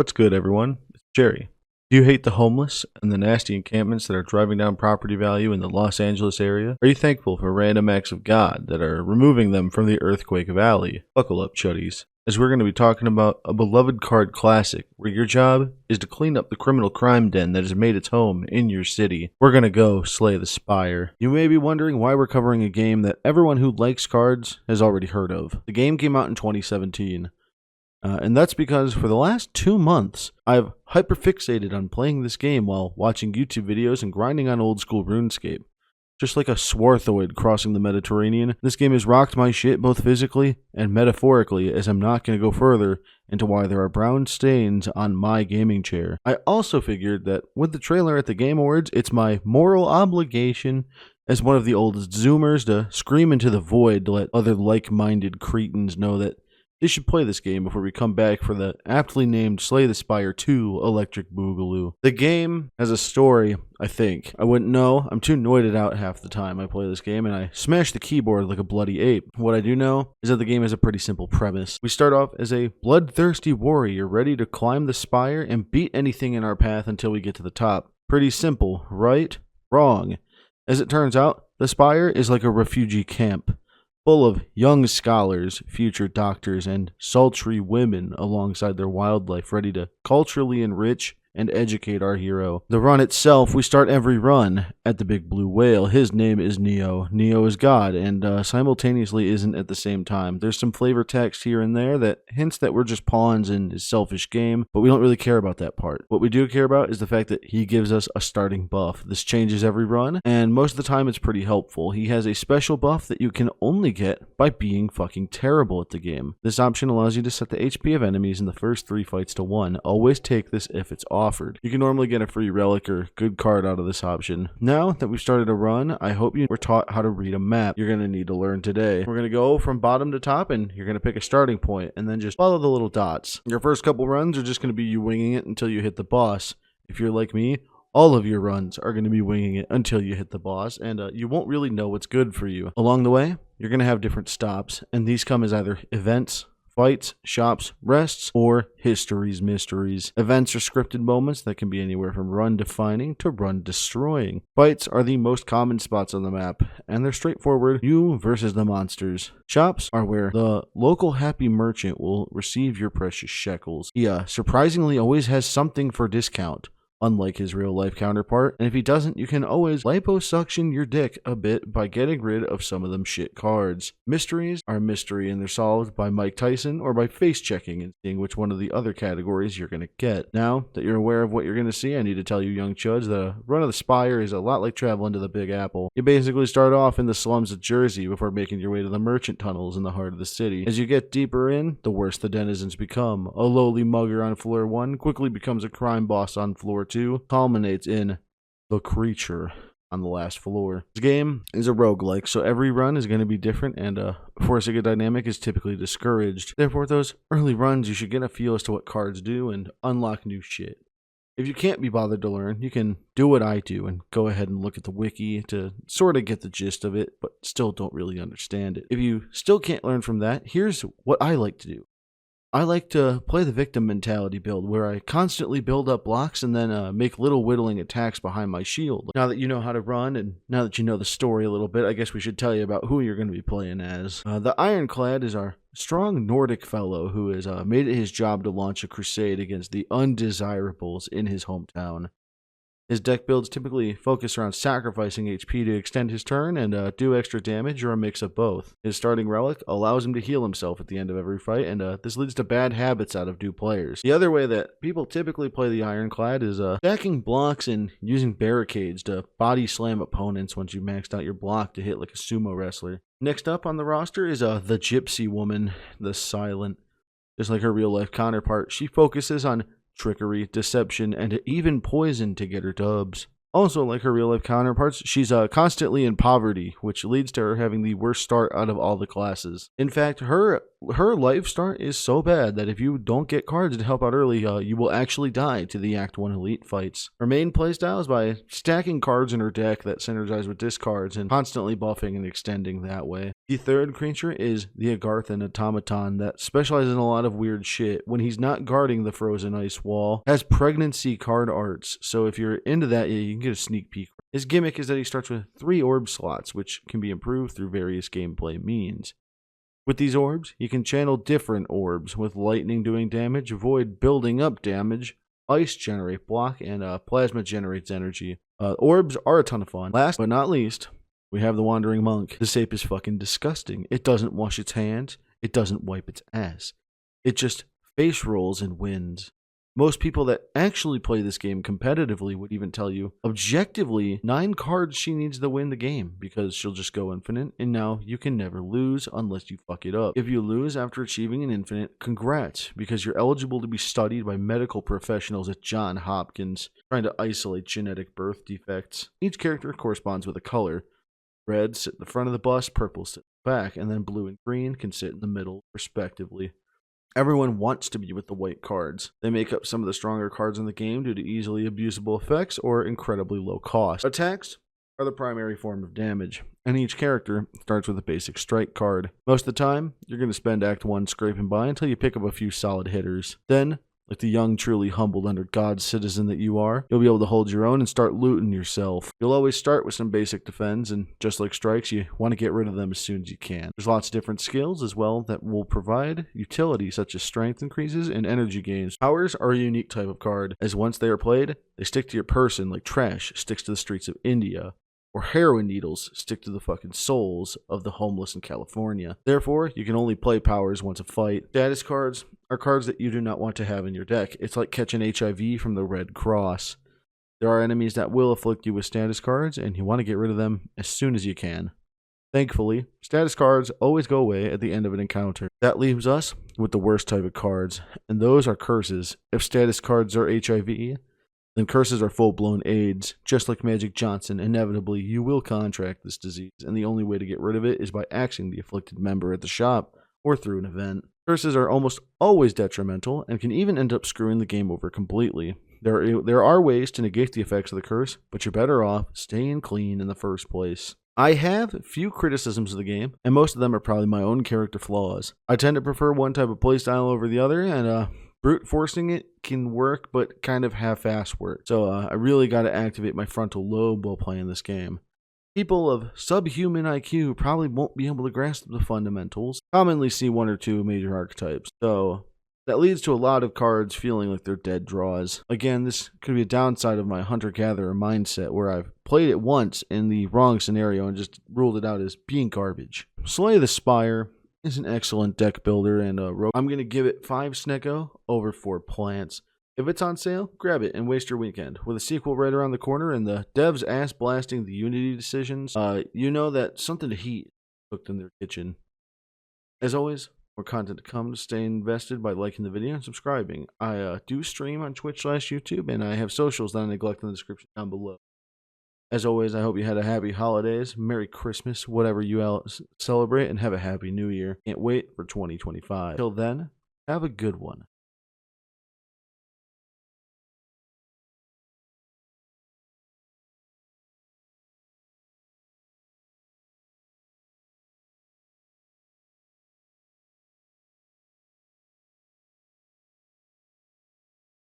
What's good, everyone? It's Jerry. Do you hate the homeless and the nasty encampments that are driving down property value in the Los Angeles area? Are you thankful for random acts of God that are removing them from the Earthquake Valley? Buckle up, chuddies, as we're going to be talking about a beloved card classic where your job is to clean up the criminal crime den that has made its home in your city. We're going to go slay the Spire. You may be wondering why we're covering a game that everyone who likes cards has already heard of. The game came out in 2017. And that's because for the last 2 months, I've hyperfixated on playing this game while watching YouTube videos and grinding on old school RuneScape. Just like a swarthoid crossing the Mediterranean, this game has rocked my shit both physically and metaphorically, as I'm not going to go further into why there are brown stains on my gaming chair. I also figured that with the trailer at the Game Awards, it's my moral obligation as one of the oldest Zoomers to scream into the void to let other like-minded cretins know that they should play this game before we come back for the aptly named Slay the Spire 2 Electric Boogaloo. The game has a story, I think. I wouldn't know. I'm too noited out half the time I play this game, and I smash the keyboard like a bloody ape. What I do know is that the game has a pretty simple premise. We start off as a bloodthirsty warrior ready to climb the spire and beat anything in our path until we get to the top. Pretty simple, right? Wrong. As it turns out, the spire is like a refugee camp, full of young scholars, future doctors, and sultry women alongside their wildlife ready to culturally enrich and educate our hero. The run itself, we start every run at the Big Blue Whale. His name is Neo. Neo is God, and simultaneously isn't at the same time. There's some flavor text here and there that hints that we're just pawns in his selfish game, but we don't really care about that part. What we do care about is the fact that he gives us a starting buff. This changes every run, and most of the time it's pretty helpful. He has a special buff that you can only get by being fucking terrible at the game. This option allows you to set the HP of enemies in the first 3 fights to 1. Always take this if it's offered. You can normally get a free relic or good card out of this option. Now that we've started a run, I hope you were taught how to read a map. You're going to need to learn today. We're going to go from bottom to top, and you're going to pick a starting point and then just follow the little dots. Your first couple runs are just going to be you winging it until you hit the boss. If you're like me, all of your runs are going to be winging it until you hit the boss, and you won't really know what's good for you. Along the way, you're going to have different stops, and these come as either events, fights, shops, rests, or history's mysteries. Events are scripted moments that can be anywhere from run defining to run destroying. Fights are the most common spots on the map, and they're straightforward, you versus the monsters. Shops are where the local happy merchant will receive your precious shekels. He surprisingly always has something for discount, unlike his real-life counterpart, and if he doesn't, you can always liposuction your dick a bit by getting rid of some of them shit cards. Mysteries are a mystery, and they're solved by Mike Tyson or by face-checking and seeing which one of the other categories you're going to get. Now that you're aware of what you're going to see, I need to tell you young chuds that a run of the Spire is a lot like traveling to the Big Apple. You basically start off in the slums of Jersey before making your way to the merchant tunnels in the heart of the city. As you get deeper in, the worse the denizens become. A lowly mugger on floor 1 quickly becomes a crime boss on floor 2, culminates in the creature on the last floor. This game is a roguelike, so every run is going to be different, and forcing a dynamic is typically discouraged. Therefore, those early runs, you should get a feel as to what cards do and unlock new shit. If you can't be bothered to learn, you can do what I do and go ahead and look at the wiki to sort of get the gist of it, but still don't really understand it. If you still can't learn from that, here's what I like to do. I like to play the victim mentality build, where I constantly build up blocks and then make little whittling attacks behind my shield. Now that you know how to run, and now that you know the story a little bit, I guess we should tell you about who you're going to be playing as. The Ironclad is our strong Nordic fellow who has made it his job to launch a crusade against the undesirables in his hometown. His deck builds typically focus around sacrificing HP to extend his turn and do extra damage, or a mix of both. His starting relic allows him to heal himself at the end of every fight, and this leads to bad habits out of new players. The other way that people typically play the Ironclad is stacking blocks and using barricades to body slam opponents once you've maxed out your block to hit like a sumo wrestler. Next up on the roster is the Gypsy Woman, the Silent. Just like her real-life counterpart, she focuses on trickery, deception, and even poison to get her dubs. Also, like her real-life counterparts, she's constantly in poverty, which leads to her having the worst start out of all the classes. In fact, her life start is so bad that if you don't get cards to help out early, you will actually die to the Act 1 Elite fights. Her main playstyle is by stacking cards in her deck that synergize with discards and constantly buffing and extending that way. The third creature is the Agarthan automaton that specializes in a lot of weird shit. When he's not guarding the frozen ice wall, has pregnancy card arts, so if you're into that, yeah, you can get a sneak peek. His gimmick is that he starts with 3 orb slots, which can be improved through various gameplay means. With these orbs, you can channel different orbs, with lightning doing damage, void building up damage, ice generate block, and plasma generates energy. Orbs are a ton of fun. Last but not least, we have the Wandering Monk. This ape is fucking disgusting. It doesn't wash its hands. It doesn't wipe its ass. It just face rolls and wins. Most people that actually play this game competitively would even tell you, objectively, 9 cards she needs to win the game, because she'll just go infinite, and now you can never lose unless you fuck it up. If you lose after achieving an infinite, congrats, because you're eligible to be studied by medical professionals at Johns Hopkins, trying to isolate genetic birth defects. Each character corresponds with a color. Red sit in the front of the bus, purple sit in the back, and then blue and green can sit in the middle, respectively. Everyone wants to be with the white cards. They make up some of the stronger cards in the game due to easily abusable effects or incredibly low cost. Attacks are the primary form of damage, and each character starts with a basic strike card. Most of the time, you're going to spend Act 1 scraping by until you pick up a few solid hitters. Then, like the young, truly humbled under God's citizen that you are, you'll be able to hold your own and start looting yourself. You'll always start with some basic defense, and just like strikes, you want to get rid of them as soon as you can. There's lots of different skills as well that will provide utility, such as strength increases and energy gains. Powers are a unique type of card, as once they are played, they stick to your person like trash sticks to the streets of India, or heroin needles stick to the fucking souls of the homeless in California. Therefore, you can only play powers once a fight. Status cards are cards that you do not want to have in your deck. It's like catching HIV from the Red Cross. There are enemies that will afflict you with status cards, and you want to get rid of them as soon as you can. Thankfully, status cards always go away at the end of an encounter. That leaves us with the worst type of cards, and those are curses. If status cards are HIV, then curses are full-blown AIDS. Just like Magic Johnson, inevitably you will contract this disease, and the only way to get rid of it is by axing the afflicted member at the shop or through an event. Curses are almost always detrimental and can even end up screwing the game over completely. There are ways to negate the effects of the curse, but you're better off staying clean in the first place. I have few criticisms of the game, and most of them are probably my own character flaws. I tend to prefer one type of playstyle over the other, and brute forcing it can work, but kind of half-ass work. So I really got to activate my frontal lobe while playing this game. People of subhuman IQ probably won't be able to grasp the fundamentals. Commonly see 1 or 2 major archetypes, so that leads to a lot of cards feeling like they're dead draws. Again, this could be a downside of my hunter-gatherer mindset, where I've played it once in the wrong scenario and just ruled it out as being garbage. Slay the Spire is an excellent deck builder and I'm going to give it 5 Snecko over 4 plants. If it's on sale, grab it and waste your weekend. With a sequel right around the corner and the devs ass blasting the Unity decisions, you know that something to heat cooked in their kitchen. As always, more content to come. To stay invested by liking the video and subscribing. I do stream on Twitch/YouTube, and I have socials that I neglect in the description down below. As always, I hope you had a happy holidays, Merry Christmas, whatever you celebrate, and have a happy New Year. Can't wait for 2025. Till then, have a good one.